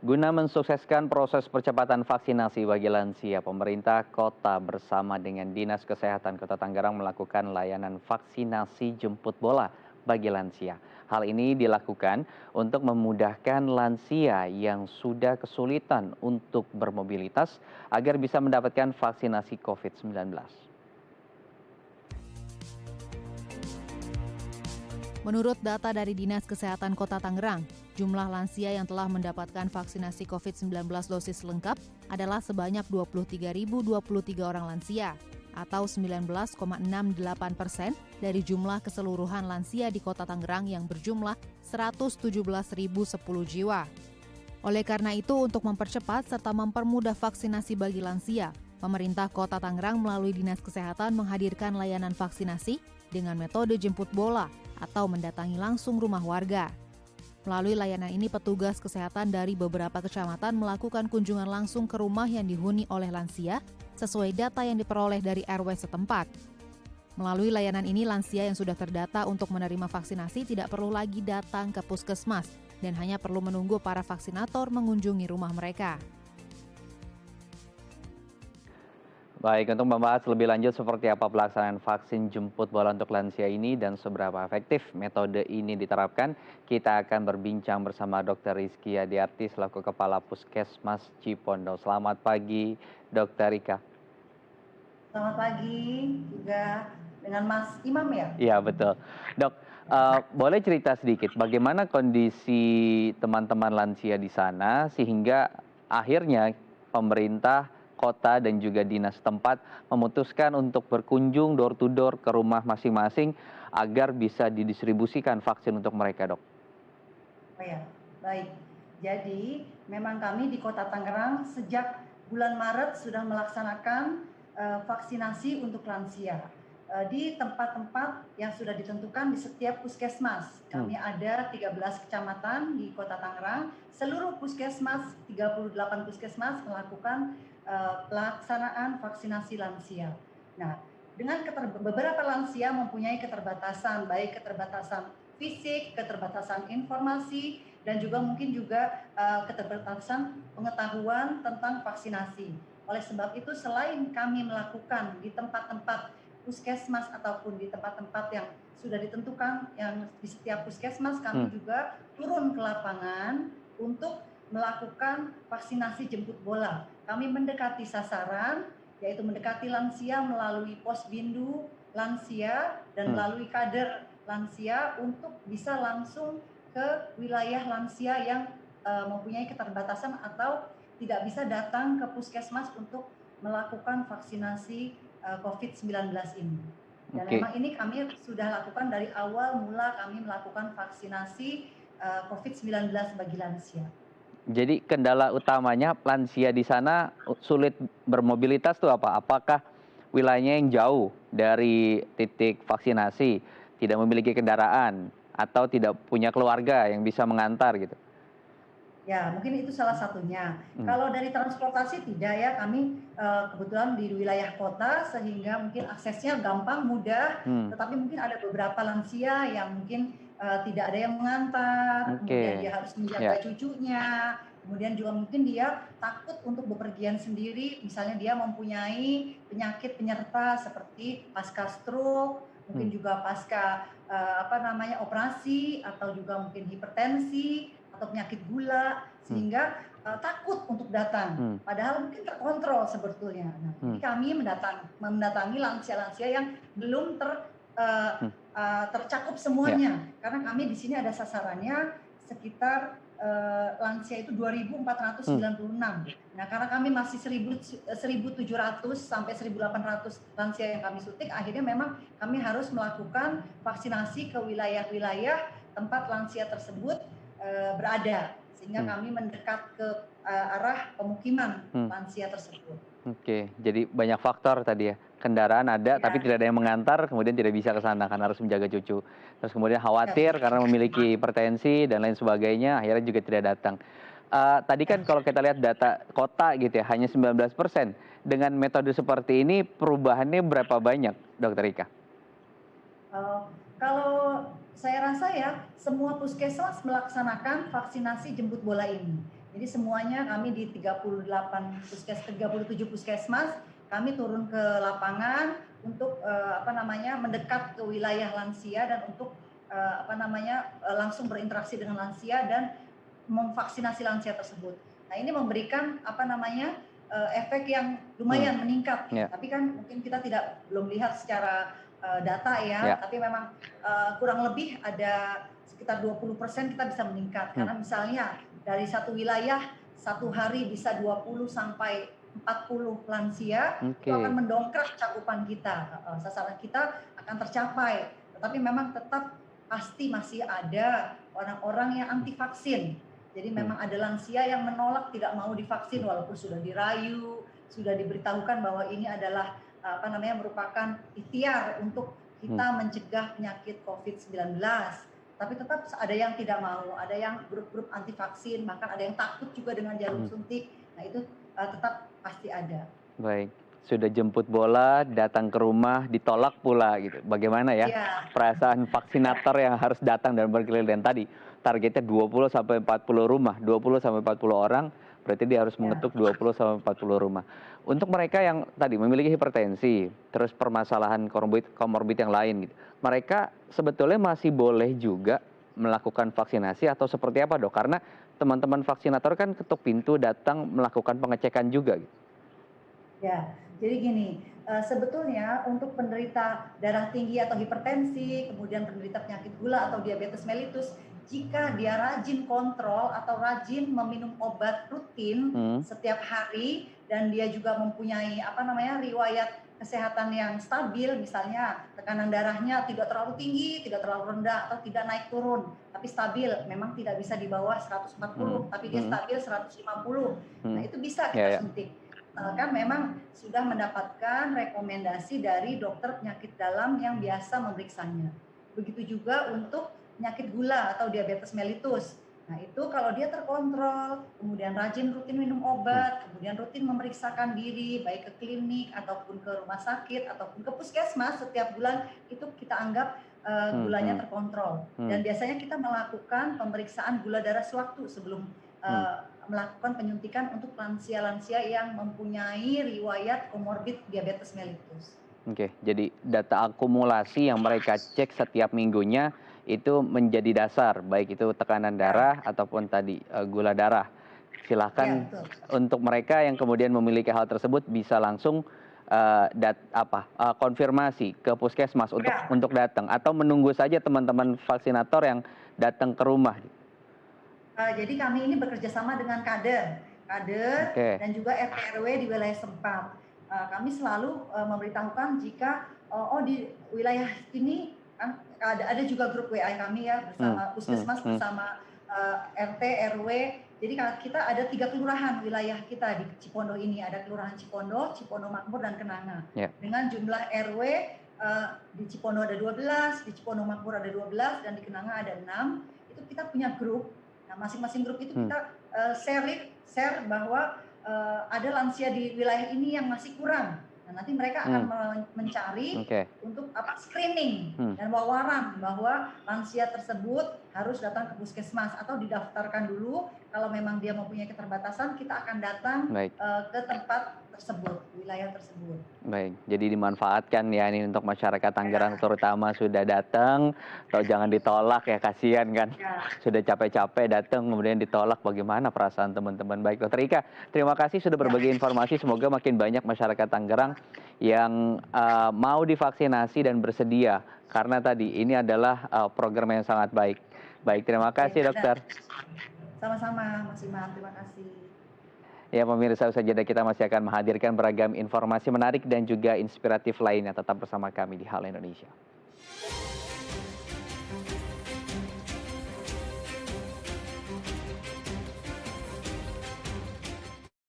Guna mensukseskan proses percepatan vaksinasi bagi lansia, pemerintah kota bersama dengan Dinas Kesehatan Kota Tangerang melakukan layanan vaksinasi jemput bola bagi lansia. Hal ini dilakukan untuk memudahkan lansia yang sudah kesulitan untuk bermobilitas agar bisa mendapatkan vaksinasi COVID-19. Menurut data dari Dinas Kesehatan Kota Tangerang, jumlah lansia yang telah mendapatkan vaksinasi COVID-19 dosis lengkap adalah sebanyak 23.023 orang lansia, atau 19,68% dari jumlah keseluruhan lansia di Kota Tangerang yang berjumlah 117.010 jiwa. Oleh karena itu, untuk mempercepat serta mempermudah vaksinasi bagi lansia, pemerintah Kota Tangerang melalui Dinas Kesehatan menghadirkan layanan vaksinasi dengan metode jemput bola atau mendatangi langsung rumah warga. Melalui layanan ini, petugas kesehatan dari beberapa kecamatan melakukan kunjungan langsung ke rumah yang dihuni oleh lansia sesuai data yang diperoleh dari RW setempat. Melalui layanan ini, lansia yang sudah terdata untuk menerima vaksinasi tidak perlu lagi datang ke puskesmas dan hanya perlu menunggu para vaksinator mengunjungi rumah mereka. Baik, untuk membahas lebih lanjut seperti apa pelaksanaan vaksin jemput bola untuk lansia ini dan seberapa efektif metode ini diterapkan, kita akan berbincang bersama Dr. Rizky Yadiarti selaku Kepala Puskesmas Cipondo. Selamat pagi, Dr. Rika. Selamat pagi juga dengan Mas Imam ya? Iya, betul. Dok, boleh cerita sedikit bagaimana kondisi teman-teman lansia di sana sehingga akhirnya pemerintah kota dan juga dinas tempat memutuskan untuk berkunjung door to door ke rumah masing-masing agar bisa didistribusikan vaksin untuk mereka, Dok. Oh ya, baik. Jadi memang kami di Kota Tangerang sejak bulan Maret sudah melaksanakan vaksinasi untuk lansia di tempat-tempat yang sudah ditentukan di setiap puskesmas. Kami ada 13 kecamatan di Kota Tangerang. Seluruh puskesmas, 38 puskesmas melakukan pelaksanaan vaksinasi lansia. Nah, dengan beberapa lansia mempunyai keterbatasan, baik keterbatasan fisik, keterbatasan informasi, dan juga mungkin juga keterbatasan pengetahuan tentang vaksinasi. Oleh sebab itu, selain kami melakukan di tempat-tempat puskesmas ataupun di tempat-tempat yang sudah ditentukan yang di setiap puskesmas, kami juga turun ke lapangan untuk melakukan vaksinasi jemput bola. Kami mendekati sasaran, yaitu mendekati lansia melalui posbindu lansia dan melalui kader lansia untuk bisa langsung ke wilayah lansia yang mempunyai keterbatasan atau tidak bisa datang ke puskesmas untuk melakukan vaksinasi COVID-19 ini. Dan memang ini kami sudah lakukan dari awal mula kami melakukan vaksinasi COVID-19 bagi lansia. Jadi kendala utamanya lansia di sana sulit bermobilitas tuh apa? Apakah wilayahnya yang jauh dari titik vaksinasi, tidak memiliki kendaraan, atau tidak punya keluarga yang bisa mengantar gitu? Ya, mungkin itu salah satunya. Kalau dari transportasi tidak ya, kami kebetulan di wilayah kota sehingga mungkin aksesnya gampang, mudah, tetapi mungkin ada beberapa lansia yang mungkin tidak ada yang mengantar, kemudian dia harus menjaga cucunya, kemudian juga mungkin dia takut untuk bepergian sendiri, misalnya dia mempunyai penyakit penyerta seperti pasca stroke, mungkin juga pasca operasi atau juga mungkin hipertensi atau penyakit gula, sehingga takut untuk datang. Padahal mungkin terkontrol sebetulnya. Nah, jadi kami mendatangi lansia-lansia yang belum tercakup semuanya, karena kami di sini ada sasarannya sekitar lansia itu 2.496. Nah, karena kami masih 1.700 sampai 1.800 lansia yang kami suntik, akhirnya memang kami harus melakukan vaksinasi ke wilayah-wilayah tempat lansia tersebut berada, sehingga kami mendekat ke arah pemukiman lansia tersebut. Oke, jadi banyak faktor tadi ya. Kendaraan ada, tapi tidak ada yang mengantar, kemudian tidak bisa ke sana karena harus menjaga cucu. Terus kemudian khawatir karena memiliki hipertensi dan lain sebagainya, akhirnya juga tidak datang. Tadi kan kalau kita lihat data kota gitu ya, hanya 19%. Dengan metode seperti ini, perubahannya berapa banyak, Dokter Rika? Kalau saya rasa ya, semua puskesmas melaksanakan vaksinasi jemput bola ini. Jadi semuanya kami di 37 puskesmas, kami turun ke lapangan untuk mendekat ke wilayah lansia dan untuk langsung berinteraksi dengan lansia dan memvaksinasi lansia tersebut. Nah, ini memberikan efek yang lumayan meningkat. Ya. Tapi kan mungkin kita belum lihat secara data ya, tapi memang kurang lebih ada sekitar 20% kita bisa meningkat. Karena misalnya dari satu wilayah satu hari bisa 20 sampai 40 lansia, itu akan mendongkrak cakupan kita. Sasaran kita akan tercapai. Tetapi memang tetap pasti masih ada orang-orang yang anti vaksin. Jadi memang ada lansia yang menolak, tidak mau divaksin walaupun sudah dirayu, sudah diberitahukan bahwa ini adalah merupakan ikhtiar untuk kita mencegah penyakit COVID-19. Tapi tetap ada yang tidak mau, ada yang grup-grup anti vaksin, bahkan ada yang takut juga dengan jarum suntik. Nah, itu tetap pasti ada. Baik, sudah jemput bola, datang ke rumah, ditolak pula gitu. Bagaimana ya perasaan vaksinator yang harus datang dan berkeliling tadi? Targetnya 20 sampai 40 rumah, 20 sampai 40 orang, berarti dia harus mengetuk 20 sampai 40 rumah. Untuk mereka yang tadi memiliki hipertensi, terus permasalahan komorbid yang lain gitu. Mereka sebetulnya masih boleh juga melakukan vaksinasi atau seperti apa, Dok? Karena teman-teman vaksinator kan ketuk pintu datang melakukan pengecekan juga gitu. Ya, jadi gini, sebetulnya untuk penderita darah tinggi atau hipertensi, kemudian penderita penyakit gula atau diabetes mellitus, jika dia rajin kontrol atau rajin meminum obat rutin setiap hari dan dia juga mempunyai riwayat kesehatan yang stabil, misalnya tekanan darahnya tidak terlalu tinggi, tidak terlalu rendah atau tidak naik turun, tapi stabil, memang tidak bisa di bawah 140, tapi dia stabil 150. Nah, itu bisa kita suntik. Kan memang sudah mendapatkan rekomendasi dari dokter penyakit dalam yang biasa memeriksanya. Begitu juga untuk penyakit gula atau diabetes mellitus. Nah, itu kalau dia terkontrol, kemudian rajin rutin minum obat, kemudian rutin memeriksakan diri, baik ke klinik ataupun ke rumah sakit ataupun ke puskesmas setiap bulan, itu kita anggap gulanya terkontrol. Dan biasanya kita melakukan pemeriksaan gula darah sewaktu sebelum melakukan penyuntikan untuk lansia-lansia yang mempunyai riwayat komorbid diabetes mellitus. Oke, jadi data akumulasi yang mereka cek setiap minggunya itu menjadi dasar, baik itu tekanan darah ataupun tadi gula darah. Silahkan untuk mereka yang kemudian memiliki hal tersebut bisa langsung konfirmasi ke puskesmas untuk datang atau menunggu saja teman-teman vaksinator yang datang ke rumah. Jadi kami ini bekerja sama dengan kader dan juga RT RW di wilayah setempat. Kami selalu memberitahukan jika di wilayah ini kan ada juga grup WA kami ya bersama puskesmas bersama RT RW. Jadi kita ada 3 kelurahan wilayah kita di Cipondo ini, ada Kelurahan Cipondo, Cipondo Makmur dan Kenanga. Dengan jumlah RW di Cipondo ada 12, di Cipondo Makmur ada 12 dan di Kenanga ada 6. Itu kita punya grup. Nah, masing-masing grup itu kita share bahwa ada lansia di wilayah ini yang masih kurang. Nah, nanti mereka akan mencari untuk screening dan wawaran bahwa lansia tersebut harus datang ke puskesmas atau didaftarkan dulu. Kalau memang dia mempunyai keterbatasan, kita akan datang ke tempat tersebut, wilayah tersebut. Baik, jadi dimanfaatkan ya ini untuk masyarakat Tangerang terutama sudah datang, atau jangan ditolak ya, kasihan kan. Sudah capek-capek datang kemudian ditolak, bagaimana perasaan teman-teman. Baik, Dokter Ika, terima kasih sudah berbagi informasi, semoga makin banyak masyarakat Tangerang yang mau divaksinasi dan bersedia, karena tadi ini adalah program yang sangat baik. Baik, terima kasih dokter. Sama-sama, Mas Iman, terima kasih. Ya pemirsa, usai jeda kita masih akan menghadirkan beragam informasi menarik dan juga inspiratif lainnya. Tetap bersama kami di Halo Indonesia.